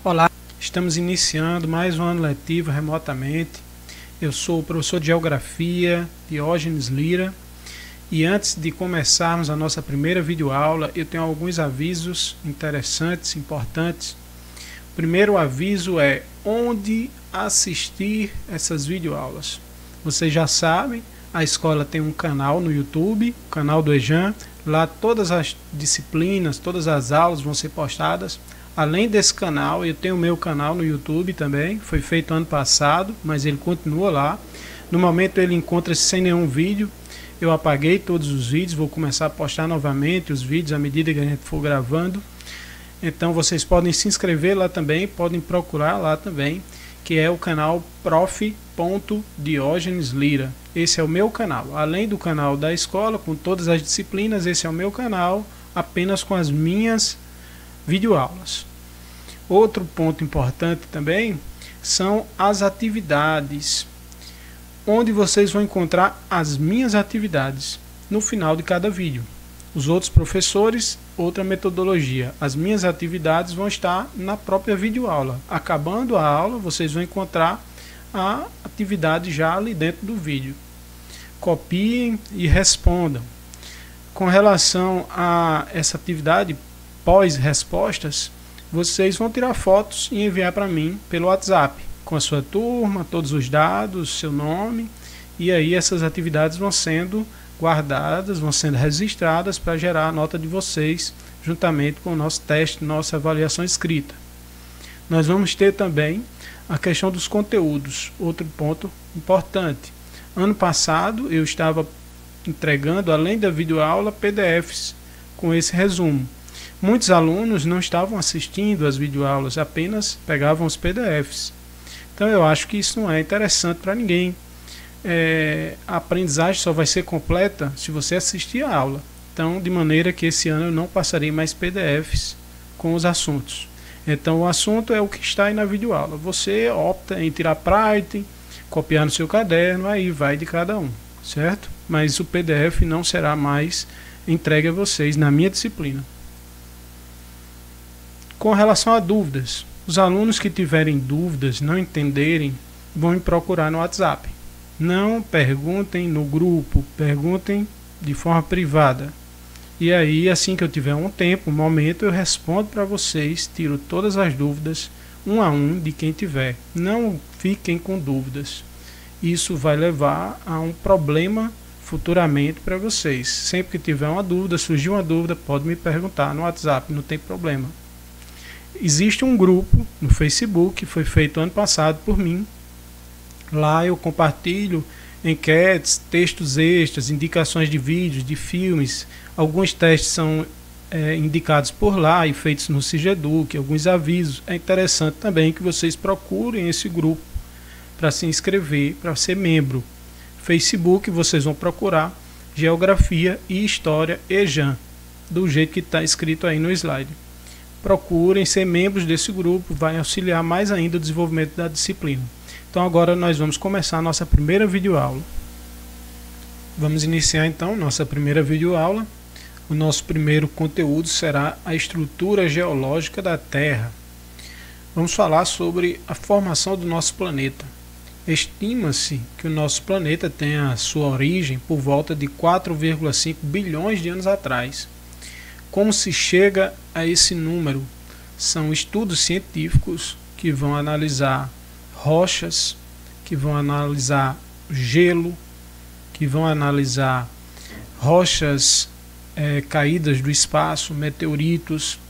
Olá, estamos iniciando mais um ano letivo remotamente. Eu sou o professor de Geografia, Diógenes Lira, e antes de começarmos a nossa primeira videoaula, eu tenho alguns avisos interessantes, importantes. O primeiro aviso é onde assistir essas videoaulas. Vocês já sabem, a escola tem um canal no YouTube, o canal do EJAN. Lá todas as disciplinas, todas as aulas vão ser postadas. Além desse canal, eu tenho o meu canal no YouTube também, foi feito ano passado, mas ele continua lá. No momento ele encontra-se sem nenhum vídeo. Eu apaguei todos os vídeos, vou começar a postar novamente os vídeos à medida que a gente for gravando. Então vocês podem se inscrever lá também, podem procurar lá também, que é o canal prof.Diógenes Lira. Esse é o meu canal. Além do canal da escola, com todas as disciplinas, esse é o meu canal, apenas com as minhas videoaulas. Outro ponto importante também são as atividades, onde vocês vão encontrar as minhas atividades no final de cada vídeo. Os outros professores, outra metodologia. As minhas atividades vão estar na própria videoaula. Acabando a aula, vocês vão encontrar a atividade já ali dentro do vídeo. Copiem e respondam. Com relação a essa atividade pós-respostas, vocês vão tirar fotos e enviar para mim pelo WhatsApp, com a sua turma, todos os dados, seu nome, e aí essas atividades vão sendo guardadas, vão sendo registradas para gerar a nota de vocês, juntamente com o nosso teste, nossa avaliação escrita. Nós vamos ter também a questão dos conteúdos, outro ponto importante. Ano passado eu estava entregando, além da videoaula, PDFs com esse resumo. Muitos alunos não estavam assistindo às videoaulas, apenas pegavam os PDFs. Então eu acho que isso não é interessante para ninguém. A aprendizagem só vai ser completa se você assistir a aula. Então, de maneira que esse ano eu não passarei mais PDFs com os assuntos. Então o assunto é o que está aí na videoaula. Você opta em tirar print, copiar no seu caderno, aí vai de cada um, certo? Mas o PDF não será mais entregue a vocês na minha disciplina. Com relação a dúvidas, os alunos que tiverem dúvidas, não entenderem, vão me procurar no WhatsApp. Não perguntem no grupo, perguntem de forma privada. E aí, assim que eu tiver um tempo, um momento, eu respondo para vocês, tiro todas as dúvidas, um a um, de quem tiver. Não fiquem com dúvidas. Isso vai levar a um problema futuramente para vocês. Sempre que tiver uma dúvida, surgir uma dúvida, pode me perguntar no WhatsApp, não tem problema. Existe um grupo no Facebook, que foi feito ano passado por mim. Lá eu compartilho enquetes, textos extras, indicações de vídeos, de filmes. Alguns testes são indicados por lá e feitos no Cigeduc, alguns avisos. É interessante também que vocês procurem esse grupo para se inscrever, para ser membro. Facebook, vocês vão procurar Geografia e História EJAN, do jeito que está escrito aí no slide. Procurem ser membros desse grupo, vai auxiliar mais ainda o desenvolvimento da disciplina. Então agora nós vamos começar a nossa primeira videoaula. Vamos iniciar então nossa primeira videoaula. O nosso primeiro conteúdo será a estrutura geológica da Terra. Vamos falar sobre a formação do nosso planeta. Estima-se que o nosso planeta tenha a sua origem por volta de 4,5 bilhões de anos atrás. Como se chega a esse número? São estudos científicos que vão analisar rochas, que vão analisar gelo, que vão analisar rochas caídas do espaço, meteoritos,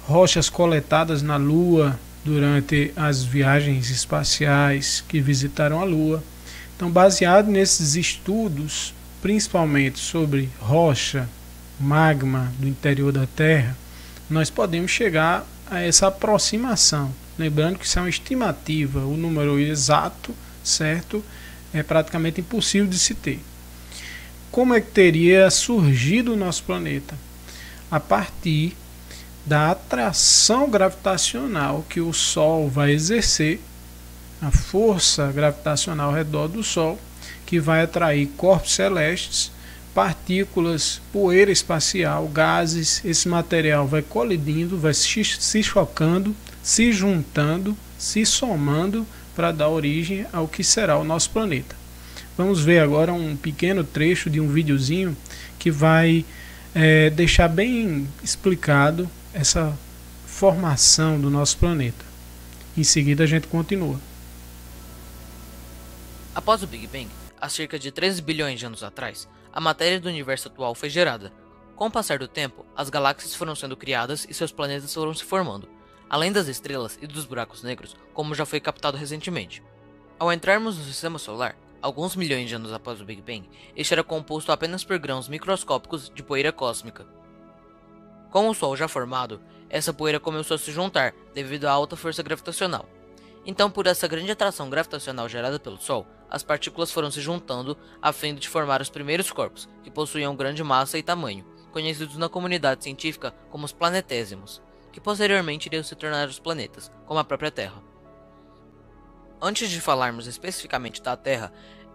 rochas coletadas na Lua durante as viagens espaciais que visitaram a Lua. Então, baseado nesses estudos, principalmente sobre rocha, magma do interior da Terra, nós podemos chegar a essa aproximação. Lembrando que isso é uma estimativa, o número exato, certo, é praticamente impossível de se ter. Como é que teria surgido o nosso planeta? A partir da atração gravitacional que o Sol vai exercer, a força gravitacional ao redor do Sol, que vai atrair corpos celestes, partículas, poeira espacial, gases. Esse material vai colidindo, vai se chocando, se juntando, se somando para dar origem ao que será o nosso planeta. Vamos ver agora um pequeno trecho de um videozinho que vai deixar bem explicado essa formação do nosso planeta. Em seguida a gente continua. Após o Big Bang, há cerca de 13 bilhões de anos atrás, a matéria do universo atual foi gerada. Com o passar do tempo, as galáxias foram sendo criadas e seus planetas foram se formando, além das estrelas e dos buracos negros, como já foi captado recentemente. Ao entrarmos no sistema solar, alguns milhões de anos após o Big Bang, este era composto apenas por grãos microscópicos de poeira cósmica. Com o Sol já formado, essa poeira começou a se juntar devido à alta força gravitacional. Então, por essa grande atração gravitacional gerada pelo Sol, as partículas foram se juntando a fim de formar os primeiros corpos, que possuíam grande massa e tamanho, conhecidos na comunidade científica como os planetésimos, que posteriormente iriam se tornar os planetas, como a própria Terra. Antes de falarmos especificamente da Terra,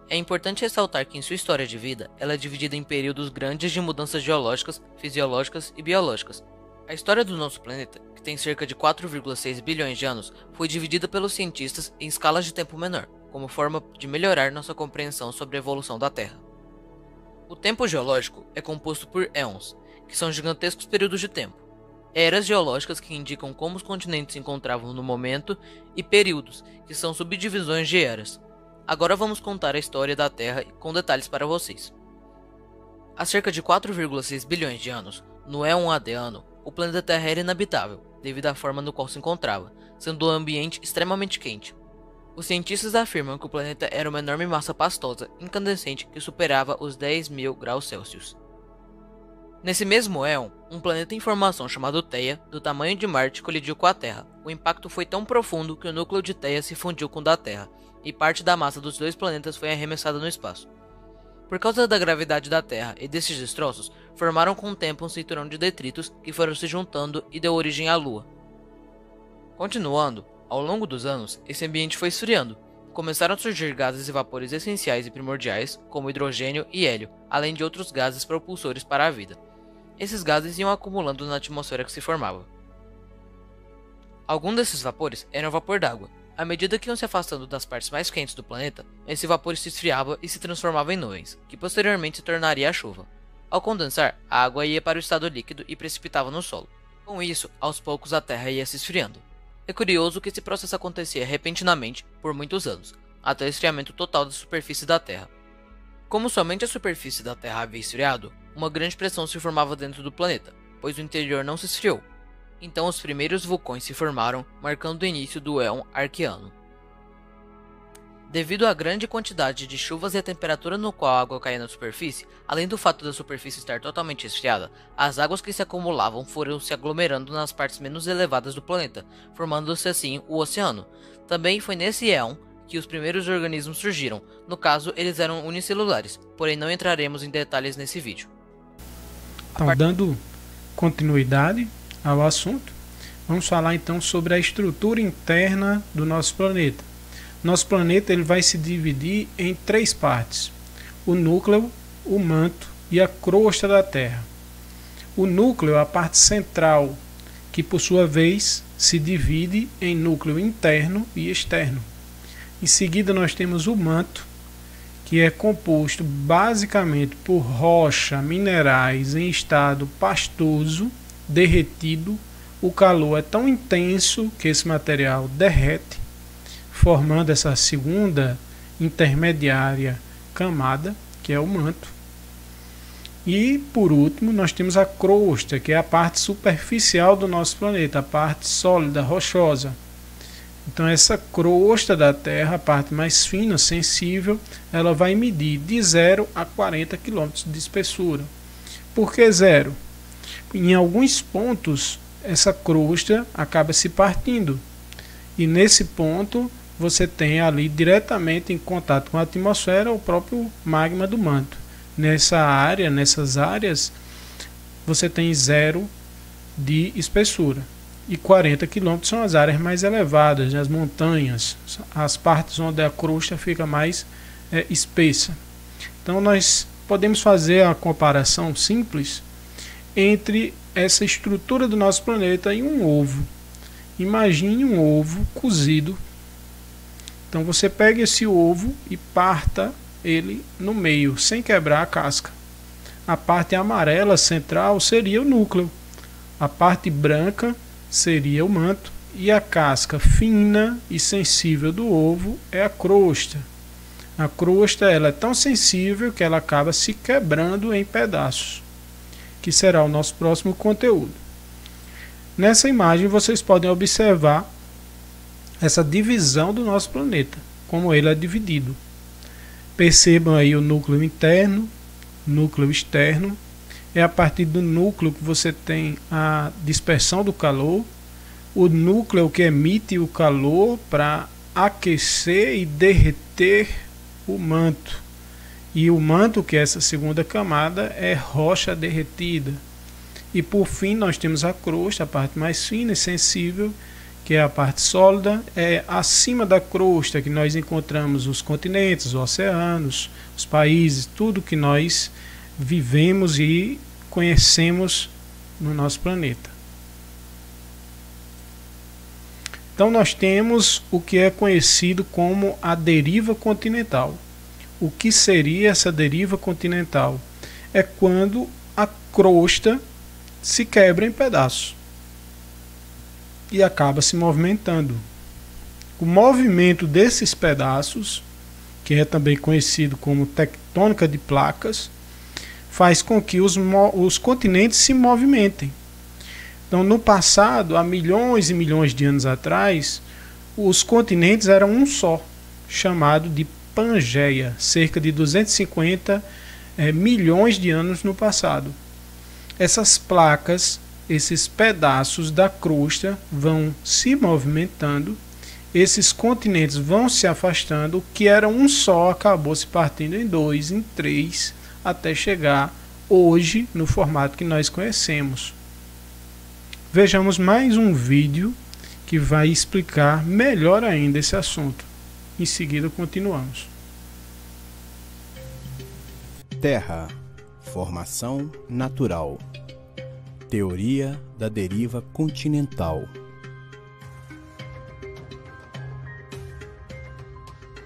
é importante ressaltar que em sua história de vida, ela é dividida em períodos grandes de mudanças geológicas, fisiológicas e biológicas. A história do nosso planeta, que tem cerca de 4,6 bilhões de anos, foi dividida pelos cientistas em escalas de tempo menor, como forma de melhorar nossa compreensão sobre a evolução da Terra. O tempo geológico é composto por éons, que são gigantescos períodos de tempo, eras geológicas que indicam como os continentes se encontravam no momento, e períodos, que são subdivisões de eras. Agora vamos contar a história da Terra com detalhes para vocês. Há cerca de 4,6 bilhões de anos, no éon Adeano, o planeta Terra era inabitável, devido à forma no qual se encontrava, sendo o ambiente extremamente quente. Os cientistas afirmam que o planeta era uma enorme massa pastosa, incandescente, que superava os 10.000 graus Celsius. Nesse mesmo éon, um planeta em formação chamado Theia, do tamanho de Marte, colidiu com a Terra. O impacto foi tão profundo que o núcleo de Theia se fundiu com o da Terra, e parte da massa dos dois planetas foi arremessada no espaço. Por causa da gravidade da Terra e desses destroços, formaram com o tempo um cinturão de detritos que foram se juntando e deu origem à Lua. Continuando, ao longo dos anos, esse ambiente foi esfriando. Começaram a surgir gases e vapores essenciais e primordiais, como hidrogênio e hélio, além de outros gases propulsores para a vida. Esses gases iam acumulando na atmosfera que se formava. Alguns desses vapores eram vapor d'água. À medida que iam se afastando das partes mais quentes do planeta, esse vapor se esfriava e se transformava em nuvens, que posteriormente se tornaria a chuva. Ao condensar, a água ia para o estado líquido e precipitava no solo. Com isso, aos poucos a Terra ia se esfriando. É curioso que esse processo acontecia repentinamente por muitos anos, até o esfriamento total da superfície da Terra. Como somente a superfície da Terra havia esfriado, uma grande pressão se formava dentro do planeta, pois o interior não se esfriou. Então os primeiros vulcões se formaram, marcando o início do éon Arqueano. Devido à grande quantidade de chuvas e a temperatura no qual a água caía na superfície, além do fato da superfície estar totalmente esfriada, as águas que se acumulavam foram se aglomerando nas partes menos elevadas do planeta, formando-se assim o oceano. Também foi nesse éon que os primeiros organismos surgiram, no caso eles eram unicelulares, porém não entraremos em detalhes nesse vídeo. Então, dando continuidade ao assunto, vamos falar então sobre a estrutura interna do nosso planeta. Nosso planeta ele vai se dividir em três partes: o núcleo, o manto e a crosta da Terra. O núcleo é a parte central, que por sua vez se divide em núcleo interno e externo. Em seguida nós temos o manto, que é composto basicamente por rocha, minerais em estado pastoso, derretido. O calor é tão intenso que esse material derrete, formando essa segunda intermediária camada, que é o manto. E por último nós temos a crosta, que é a parte superficial do nosso planeta, a parte sólida, rochosa. Então essa crosta da Terra, a parte mais fina, sensível, ela vai medir de 0 a 40 km de espessura. Por que 0? Em alguns pontos essa crosta acaba se partindo, e nesse ponto você tem ali diretamente em contato com a atmosfera o próprio magma do manto. Nessas áreas você tem 0 de espessura, e 40 km são as áreas mais elevadas, as montanhas, as partes onde a crosta fica mais espessa. Então nós podemos fazer a comparação simples entre essa estrutura do nosso planeta e um ovo. Imagine um ovo cozido. Então você pega esse ovo e parta ele no meio, sem quebrar a casca. A parte amarela central seria o núcleo. A parte branca seria o manto. E a casca fina e sensível do ovo é a crosta. A crosta ela é tão sensível que ela acaba se quebrando em pedaços, que será o nosso próximo conteúdo. Nessa imagem vocês podem observar essa divisão do nosso planeta, como ele é dividido. Percebam aí o núcleo interno, núcleo externo. É a partir do núcleo que você tem a dispersão do calor. O núcleo que emite o calor para aquecer e derreter o manto. E o manto, que é essa segunda camada, é rocha derretida. E por fim nós temos a crosta, a parte mais fina e sensível, que é a parte sólida. É acima da crosta que nós encontramos os continentes, os oceanos, os países, tudo que nós vivemos e conhecemos no nosso planeta. Então nós temos o que é conhecido como a deriva continental. O que seria essa deriva continental? É quando a crosta se quebra em pedaços e acaba se movimentando. O movimento desses pedaços, que é também conhecido como tectônica de placas, faz com que os continentes se movimentem. Então, no passado, há milhões e milhões de anos atrás, os continentes eram um só, chamado de Pangeia, cerca de 250 milhões de anos no passado. Essas placas, esses pedaços da crosta vão se movimentando, esses continentes vão se afastando, o que era um só acabou se partindo em dois, em três, até chegar hoje no formato que nós conhecemos. Vejamos mais um vídeo que vai explicar melhor ainda esse assunto. Em seguida continuamos. Terra, formação natural. Teoria da deriva continental.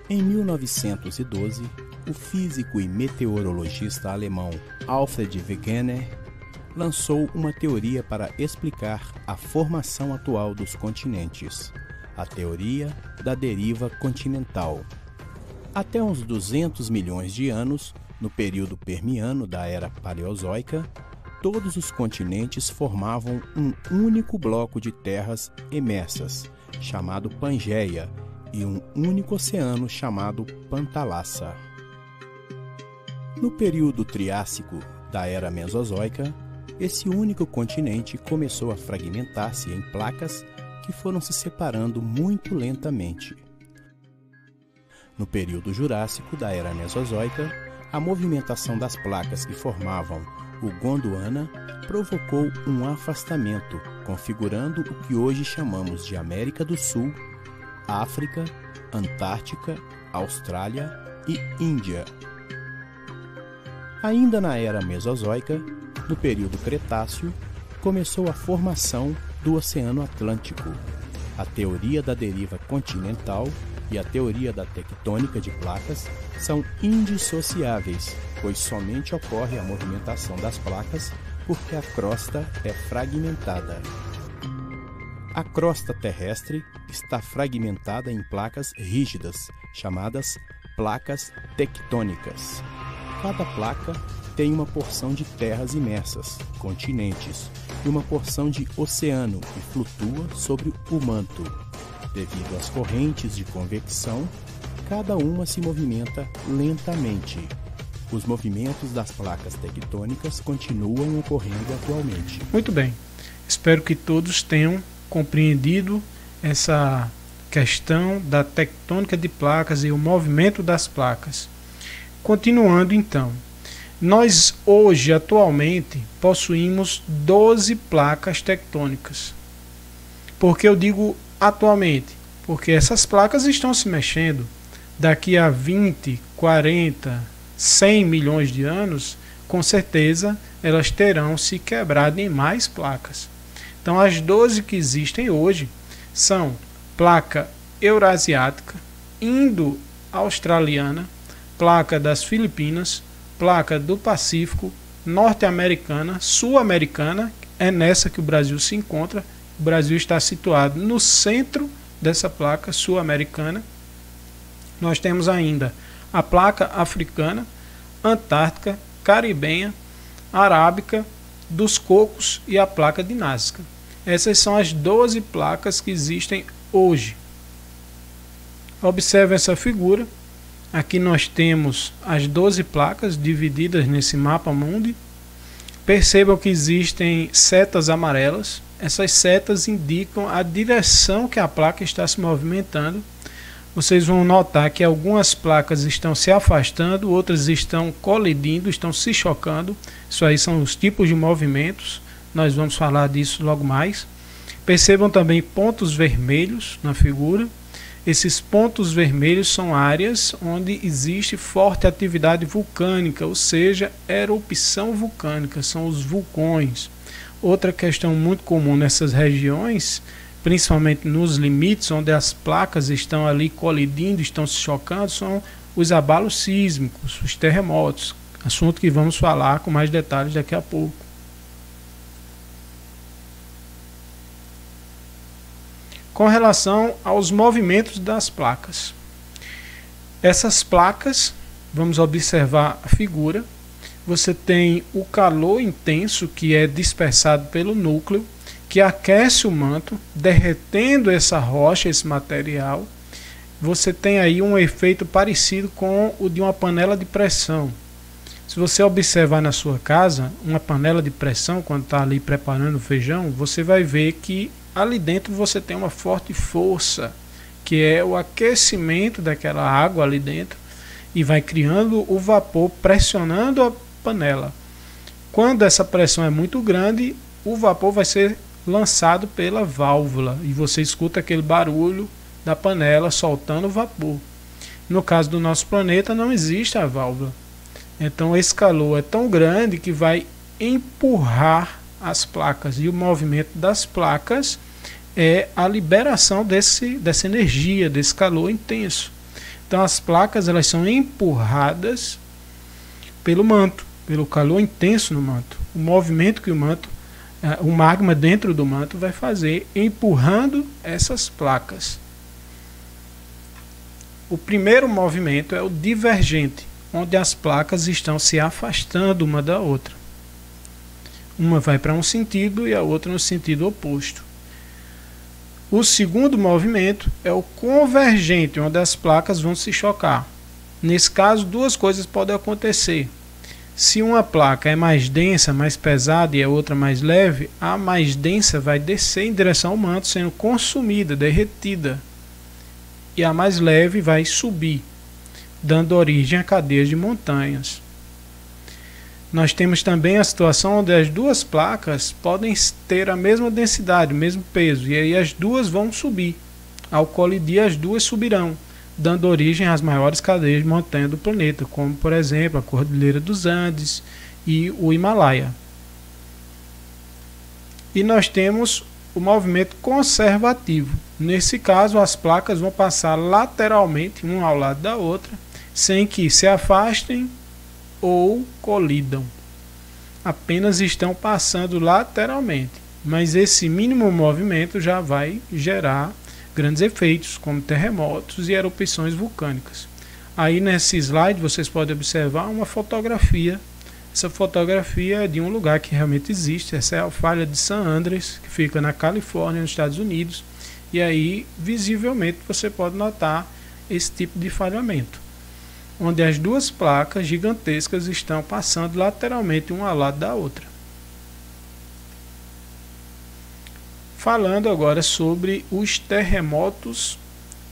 Em 1912, o físico e meteorologista alemão Alfred Wegener lançou uma teoria para explicar a formação atual dos continentes, a teoria da deriva continental. Até uns 200 milhões de anos, no período permiano da Era Paleozoica, todos os continentes formavam um único bloco de terras emersas, chamado Pangeia, e um único oceano chamado Pantalassa. No período Triássico da Era Mesozoica, esse único continente começou a fragmentar-se em placas que foram se separando muito lentamente. No período Jurássico da Era Mesozoica, a movimentação das placas que formavam o Gondwana provocou um afastamento, configurando o que hoje chamamos de América do Sul, África, Antártica, Austrália e Índia. Ainda na Era Mesozoica, no período Cretáceo, começou a formação do Oceano Atlântico. A teoria da deriva continental e a teoria da tectônica de placas são indissociáveis, pois somente ocorre a movimentação das placas porque a crosta é fragmentada. A crosta terrestre está fragmentada em placas rígidas, chamadas placas tectônicas. Cada placa tem uma porção de terras imersas, continentes, e uma porção de oceano que flutua sobre o manto. Devido às correntes de convecção, cada uma se movimenta lentamente. Os movimentos das placas tectônicas continuam ocorrendo atualmente. Muito bem, espero que todos tenham compreendido essa questão da tectônica de placas e o movimento das placas. Continuando então, nós hoje atualmente possuímos 12 placas tectônicas. Por que eu digo atualmente? Porque essas placas estão se mexendo. Daqui a 20, 40, 100 milhões de anos, com certeza elas terão se quebrado em mais placas. Então as 12 que existem hoje são placa eurasiática, indo-australiana, placa das Filipinas, placa do Pacífico, norte-americana, sul-americana, é nessa que o Brasil se encontra. O Brasil está situado no centro dessa placa sul-americana. Nós temos ainda a placa africana, antártica, caribenha, arábica, dos cocos e a placa de Nazca. Essas são as 12 placas que existem hoje. Observe essa figura. Aqui nós temos as 12 placas divididas nesse mapa mundi. Percebam que existem setas amarelas. Essas setas indicam a direção que a placa está se movimentando. Vocês vão notar que algumas placas estão se afastando, outras estão colidindo, estão se chocando. Isso aí são os tipos de movimentos. Nós vamos falar disso logo mais. Percebam também pontos vermelhos na figura. Esses pontos vermelhos são áreas onde existe forte atividade vulcânica, ou seja, erupção vulcânica, são os vulcões. Outra questão muito comum nessas regiões, principalmente nos limites, onde as placas estão ali colidindo, estão se chocando, são os abalos sísmicos, os terremotos, assunto que vamos falar com mais detalhes daqui a pouco. Com relação aos movimentos das placas. Essas placas, vamos observar a figura, você tem o calor intenso que é dispersado pelo núcleo, que aquece o manto, derretendo essa rocha, esse material. Você tem aí um efeito parecido com o de uma panela de pressão. Se você observar na sua casa uma panela de pressão, quando está ali preparando o feijão, você vai ver que ali dentro você tem uma forte força, que é o aquecimento daquela água ali dentro, e vai criando o vapor, pressionando a panela. Quando essa pressão é muito grande, o vapor vai ser lançado pela válvula, e você escuta aquele barulho da panela soltando vapor. No caso do nosso planeta não existe a válvula. Então esse calor é tão grande que vai empurrar as placas, e o movimento das placas é a liberação dessa energia, desse calor intenso. Então as placas elas são empurradas pelo manto, pelo calor intenso no manto. O movimento que o magma dentro do manto vai fazer, empurrando essas placas. O primeiro movimento é o divergente, onde as placas estão se afastando uma da outra. Uma vai para um sentido e a outra no sentido oposto. O segundo movimento é o convergente, onde as placas vão se chocar. Nesse caso, duas coisas podem acontecer. Se uma placa é mais densa, mais pesada e a outra mais leve, a mais densa vai descer em direção ao manto, sendo consumida, derretida. E a mais leve vai subir, dando origem a cadeias de montanhas. Nós temos também a situação onde as duas placas podem ter a mesma densidade, o mesmo peso, e aí as duas vão subir. Ao colidir, as duas subirão, dando origem às maiores cadeias de montanha do planeta, como por exemplo a Cordilheira dos Andes e o Himalaia. E nós temos o movimento conservativo. Nesse caso, as placas vão passar lateralmente, uma ao lado da outra, sem que se afastem ou colidam. Apenas estão passando lateralmente, mas esse mínimo movimento já vai gerar grandes efeitos, como terremotos e erupções vulcânicas. Aí nesse slide vocês podem observar uma fotografia. Essa fotografia é de um lugar que realmente existe. Essa é a falha de San Andreas, que fica na Califórnia, nos Estados Unidos. E aí, visivelmente, você pode notar esse tipo de falhamento, onde as duas placas gigantescas estão passando lateralmente uma ao lado da outra. Falando agora sobre os terremotos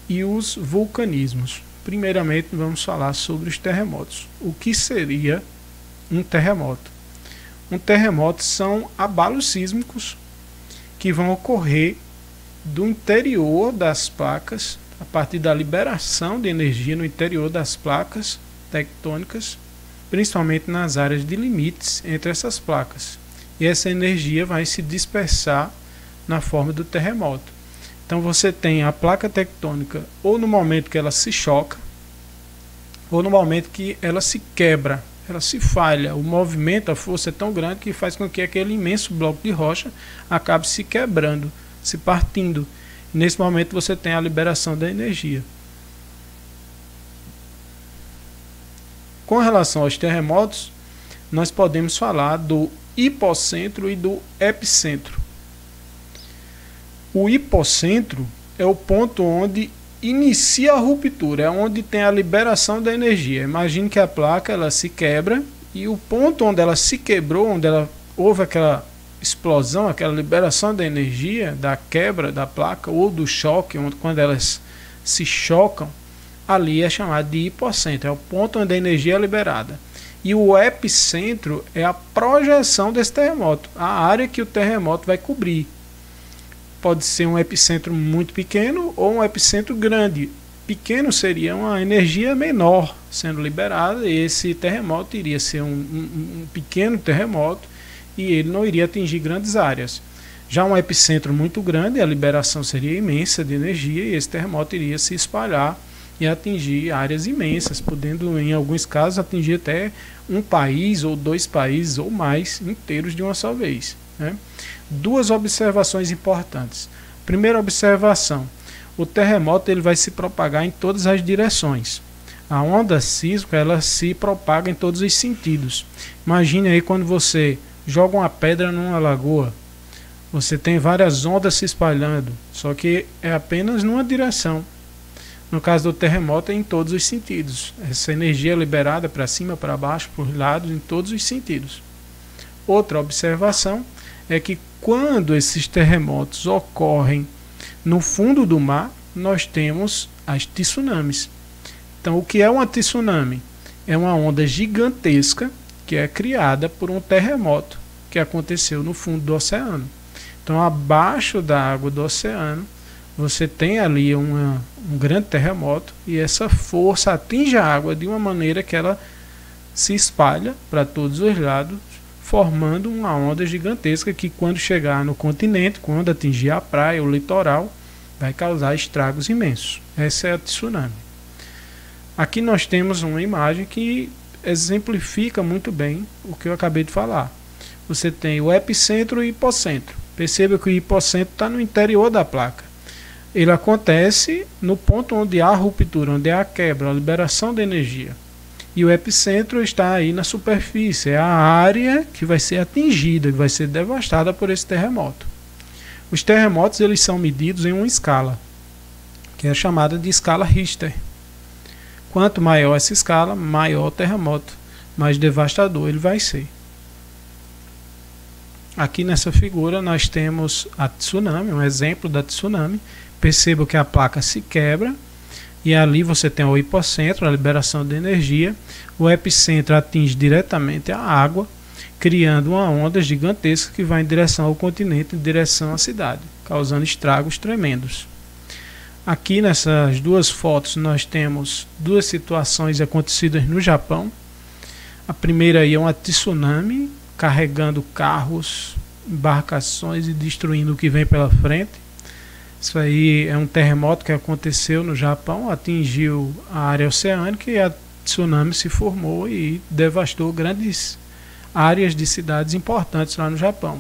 e os vulcanismos. Primeiramente vamos falar sobre os terremotos. O que seria um terremoto? Um terremoto são abalos sísmicos que vão ocorrer do interior das placas, a partir da liberação de energia no interior das placas tectônicas, principalmente nas áreas de limites entre essas placas. E essa energia vai se dispersar na forma do terremoto. Então você tem a placa tectônica ou no momento que ela se choca, ou no momento que ela se quebra, ela se falha. O movimento, a força é tão grande que faz com que aquele imenso bloco de rocha acabe se quebrando, se partindo. Nesse momento você tem a liberação da energia. Com relação aos terremotos, nós podemos falar do hipocentro e do epicentro. O hipocentro é o ponto onde inicia a ruptura, é onde tem a liberação da energia. Imagine que a placa ela se quebra e o ponto onde ela se quebrou, onde houve aquela explosão, aquela liberação da energia, da quebra da placa ou do choque, quando elas se chocam, ali é chamado de hipocentro, é o ponto onde a energia é liberada. E o epicentro é a projeção desse terremoto, a área que o terremoto vai cobrir. Pode ser um epicentro muito pequeno ou um epicentro grande. Pequeno seria uma energia menor sendo liberada, e esse terremoto iria ser um pequeno terremoto e ele não iria atingir grandes áreas. Já um epicentro muito grande, a liberação seria imensa de energia e esse terremoto iria se espalhar e atingir áreas imensas, podendo em alguns casos atingir até um país ou 2 países ou mais inteiros de uma só vez, né? Duas observações importantes. Primeira observação: o terremoto ele vai se propagar em todas as direções. A onda sísmica ela se propaga em todos os sentidos. Imagine aí quando você joga uma pedra numa lagoa, você tem várias ondas se espalhando, só que é apenas numa direção. No caso do terremoto é em todos os sentidos. Essa energia é liberada para cima, para baixo, por lados, em todos os sentidos. Outra observação é que quando esses terremotos ocorrem no fundo do mar, nós temos as tsunamis. Então, o que é uma tsunami? É uma onda gigantesca que é criada por um terremoto que aconteceu no fundo do oceano. Então, abaixo da água do oceano, você tem ali um grande terremoto e essa força atinge a água de uma maneira que ela se espalha para todos os lados, formando uma onda gigantesca que, quando chegar no continente, quando atingir a praia, o litoral, vai causar estragos imensos. Essa é a tsunami. Aqui nós temos uma imagem que exemplifica muito bem o que eu acabei de falar. Você tem o epicentro e o hipocentro. Perceba que o hipocentro está no interior da placa. Ele acontece no ponto onde há a ruptura, onde há a quebra, a liberação da energia. E o epicentro está aí na superfície, é a área que vai ser atingida, que vai ser devastada por esse terremoto. Os terremotos eles são medidos em uma escala, que é chamada de escala Richter. Quanto maior essa escala, maior o terremoto, mais devastador ele vai ser. Aqui nessa figura nós temos a tsunami, um exemplo da tsunami. Perceba que a placa se quebra e ali você tem o hipocentro, a liberação de energia. O epicentro atinge diretamente a água, criando uma onda gigantesca que vai em direção ao continente, em direção à cidade, causando estragos tremendos. Aqui nessas duas fotos nós temos duas situações acontecidas no Japão. A primeira aí é uma tsunami carregando carros, embarcações e destruindo o que vem pela frente. Isso aí é um terremoto que aconteceu no Japão, atingiu a área oceânica e a tsunami se formou e devastou grandes áreas de cidades importantes lá no Japão.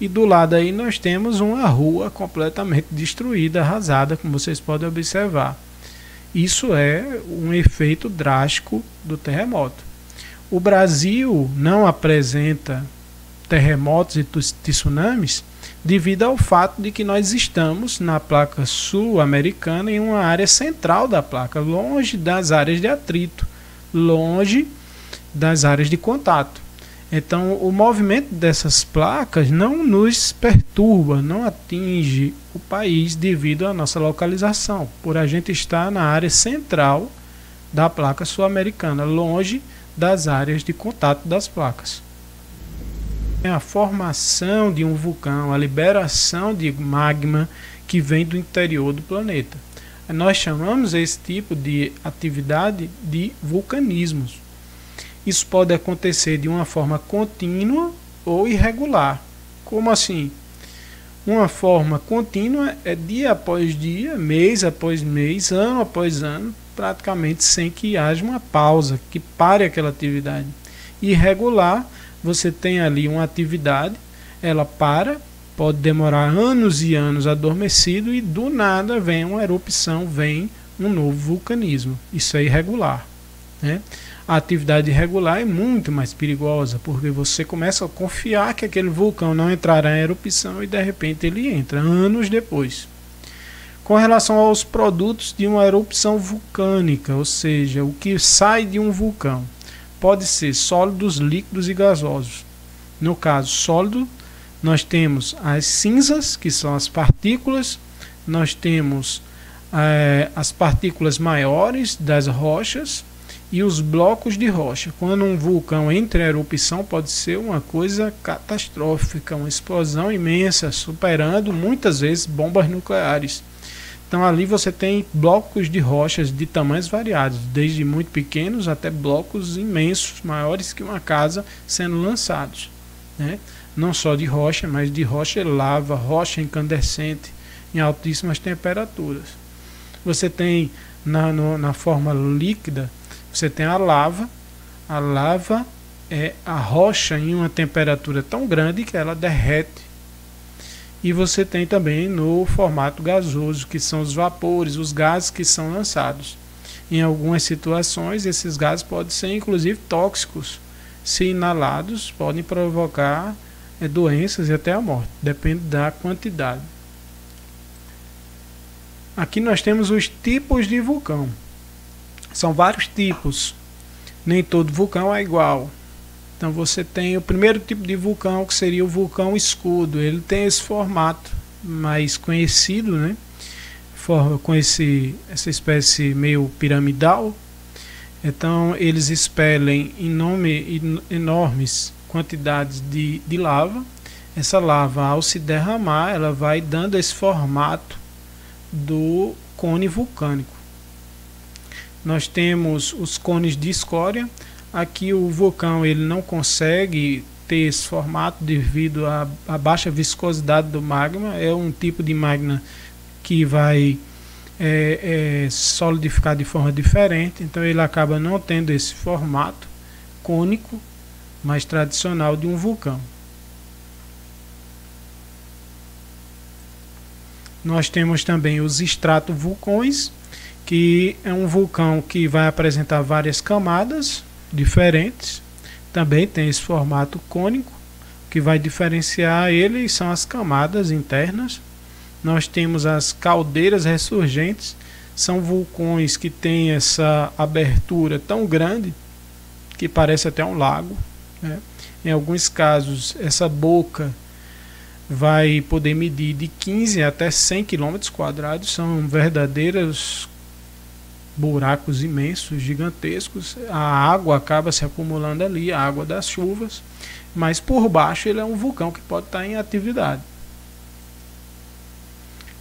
E do lado aí nós temos uma rua completamente destruída, arrasada, como vocês podem observar. Isso é um efeito drástico do terremoto. O Brasil não apresenta terremotos e tsunamis devido ao fato de que nós estamos na placa sul-americana em uma área central da placa, longe das áreas de atrito, longe das áreas de contato. Então, o movimento dessas placas não nos perturba, não atinge o país devido à nossa localização, por a gente estar na área central da placa sul-americana, longe das áreas de contato das placas. A formação de um vulcão, a liberação de magma que vem do interior do planeta. Nós chamamos esse tipo de atividade de vulcanismos. Isso pode acontecer de uma forma contínua ou irregular. Como assim? Uma forma contínua é dia após dia, mês após mês, ano após ano, praticamente sem que haja uma pausa, que pare aquela atividade. Irregular, você tem ali uma atividade, ela para, pode demorar anos e anos adormecido e do nada vem uma erupção, vem um novo vulcanismo. Isso é irregular, né? A atividade irregular é muito mais perigosa, porque você começa a confiar que aquele vulcão não entrará em erupção e de repente ele entra, anos depois. Com relação aos produtos de uma erupção vulcânica, ou seja, o que sai de um vulcão, pode ser sólidos, líquidos e gasosos. No caso sólido, nós temos as cinzas, que são as partículas, nós temos as partículas maiores das rochas, e os blocos de rocha. Quando um vulcão entra em erupção, pode ser uma coisa catastrófica, uma explosão imensa, superando muitas vezes bombas nucleares. Então ali você tem blocos de rochas de tamanhos variados, desde muito pequenos até blocos imensos, maiores que uma casa, sendo lançados, né? Não só de rocha, mas de rocha e lava, rocha incandescente em altíssimas temperaturas. Você tem na forma líquida, você tem a lava é a rocha em uma temperatura tão grande que ela derrete. E você tem também no formato gasoso, que são os vapores, os gases que são lançados. Em algumas situações, esses gases podem ser inclusive tóxicos. Se inalados, podem provocar doenças e até a morte, depende da quantidade. Aqui nós temos os tipos de vulcão. São vários tipos, nem todo vulcão é igual. Então você tem o primeiro tipo de vulcão, que seria o vulcão escudo. Ele tem esse formato mais conhecido, né? Com essa espécie meio piramidal. Então eles expelem enormes quantidades de lava. Essa lava, ao se derramar, ela vai dando esse formato do cone vulcânico. Nós temos os cones de escória. Aqui o vulcão ele não consegue ter esse formato devido à baixa viscosidade do magma. É um tipo de magma que vai solidificar de forma diferente. Então ele acaba não tendo esse formato cônico mais tradicional de um vulcão. Nós temos também os estratovulcões, que é um vulcão que vai apresentar várias camadas diferentes. Também tem esse formato cônico. O que vai diferenciar ele são as camadas internas. Nós temos as caldeiras ressurgentes. São vulcões que têm essa abertura tão grande que parece até um lago, né? Em alguns casos, essa boca vai poder medir de 15 até 100 km². São verdadeiros buracos imensos, gigantescos. A água acaba se acumulando ali, a água das chuvas, mas por baixo ele é um vulcão que pode estar em atividade.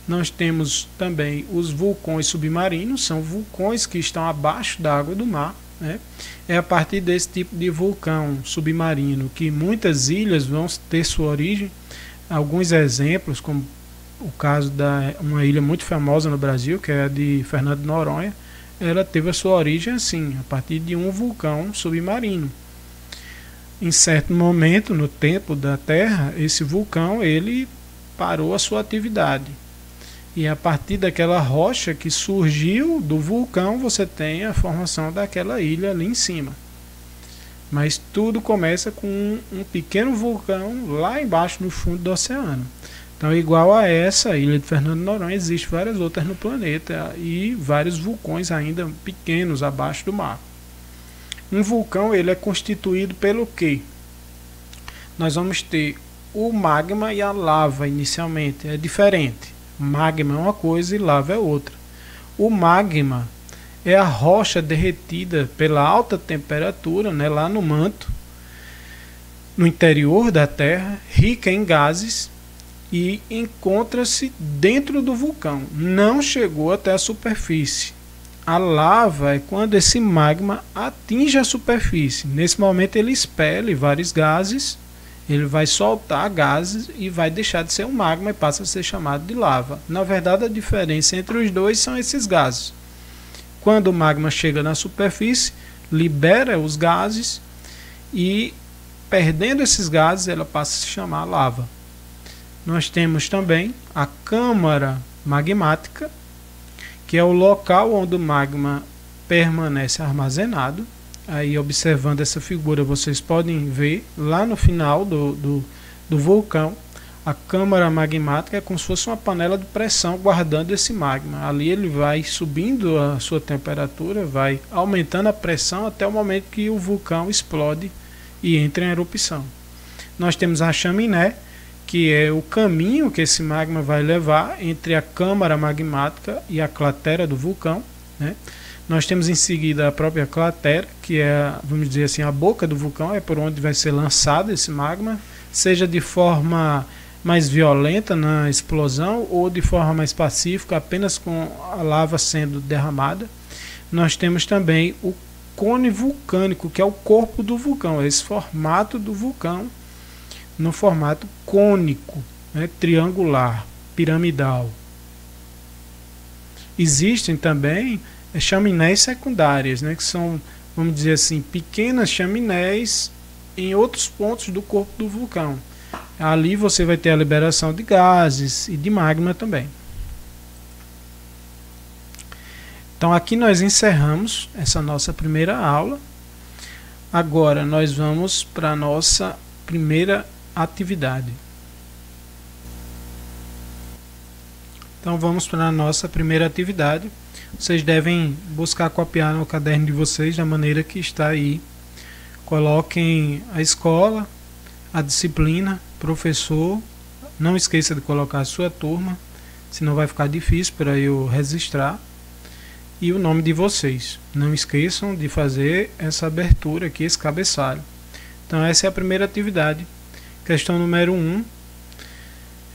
Nós temos também os vulcões submarinos, são vulcões que estão abaixo da água do mar, né? É a partir desse tipo de vulcão submarino que muitas ilhas vão ter sua origem. Alguns exemplos, como o caso de uma ilha muito famosa no Brasil, que é a de Fernando de Noronha, ela teve a sua origem assim, a partir de um vulcão submarino. Em certo momento no tempo da Terra, esse vulcão ele parou a sua atividade. E a partir daquela rocha que surgiu do vulcão, você tem a formação daquela ilha ali em cima. Mas tudo começa com um pequeno vulcão lá embaixo no fundo do oceano. Então, igual a essa ilha de Fernando de Noronha, existem várias outras no planeta e vários vulcões ainda pequenos abaixo do mar. Um vulcão ele é constituído pelo quê? Nós vamos ter o magma e a lava inicialmente. É diferente. Magma é uma coisa e lava é outra. O magma é a rocha derretida pela alta temperatura, né, lá no manto, no interior da Terra, rica em gases, e encontra-se dentro do vulcão, não chegou até a superfície. A lava é quando esse magma atinge a superfície. Nesse momento ele expele vários gases, Ele vai soltar gases e vai deixar de ser um magma e passa a ser chamado de lava. Na verdade, a diferença entre os dois são esses gases. Quando o magma chega na superfície, libera os gases e, perdendo esses gases, ela passa a se chamar lava. Nós temos também a câmara magmática, que é o local onde o magma permanece armazenado. Aí, observando essa figura, vocês podem ver lá no final do vulcão, a câmara magmática é como se fosse uma panela de pressão guardando esse magma. Ali ele vai subindo a sua temperatura, vai aumentando a pressão até o momento que o vulcão explode e entra em erupção. Nós temos a chaminé, que é o caminho que esse magma vai levar entre a câmara magmática e a cratera do vulcão, né? Nós temos em seguida a própria cratera, que é, vamos dizer assim, a boca do vulcão, é por onde vai ser lançado esse magma, seja de forma mais violenta na explosão ou de forma mais pacífica, apenas com a lava sendo derramada. Nós temos também o cone vulcânico, que é o corpo do vulcão, esse formato do vulcão no formato cônico, né, triangular, piramidal. Existem também chaminés secundárias, né, que são, vamos dizer assim, pequenas chaminés em outros pontos do corpo do vulcão. Ali você vai ter a liberação de gases e de magma também. Então aqui nós encerramos essa nossa primeira aula. Agora nós vamos para a nossa primeira atividade. Então vamos para a nossa primeira atividade. Vocês devem buscar copiar no caderno de vocês da maneira que está aí. Coloquem a escola, a disciplina, professor. Não esqueça de colocar a sua turma, senão vai ficar difícil para eu registrar. E o nome de vocês. Não esqueçam de fazer essa abertura aqui, esse cabeçalho. Então essa é a primeira atividade. Questão número 1.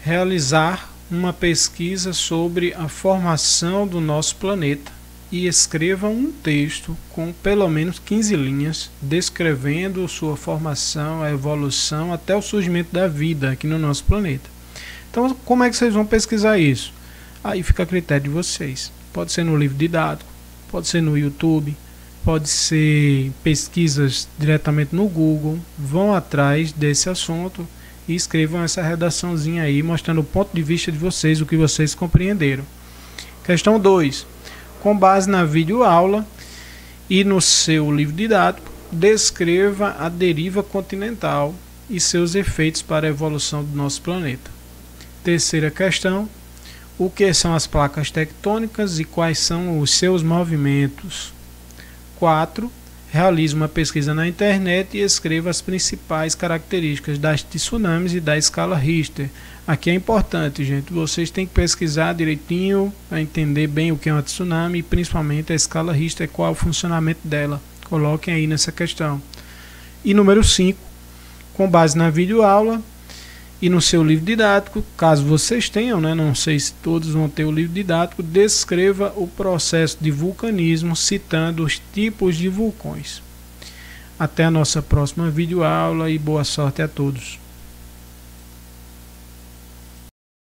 Realizar uma pesquisa sobre a formação do nosso planeta e escreva um texto com pelo menos 15 linhas descrevendo sua formação, a evolução até o surgimento da vida aqui no nosso planeta. Então, como é que vocês vão pesquisar isso? Aí fica a critério de vocês. Pode ser no livro didático, pode ser no YouTube, pode ser pesquisas diretamente no Google. Vão atrás desse assunto e escrevam essa redaçãozinha aí, mostrando o ponto de vista de vocês, o que vocês compreenderam. Questão 2. Com base na videoaula e no seu livro didático, descreva a deriva continental e seus efeitos para a evolução do nosso planeta. Terceira questão. O que são as placas tectônicas e quais são os seus movimentos? 4. Realize uma pesquisa na internet e escreva as principais características das tsunamis e da escala Richter. Aqui é importante, gente, vocês têm que pesquisar direitinho para entender bem o que é uma tsunami e principalmente a escala Richter, qual é o funcionamento dela. Coloquem aí nessa questão. E número 5, com base na videoaula e no seu livro didático, caso vocês tenham, né, não sei se todos vão ter o livro didático, descreva o processo de vulcanismo citando os tipos de vulcões. Até a nossa próxima videoaula e boa sorte a todos.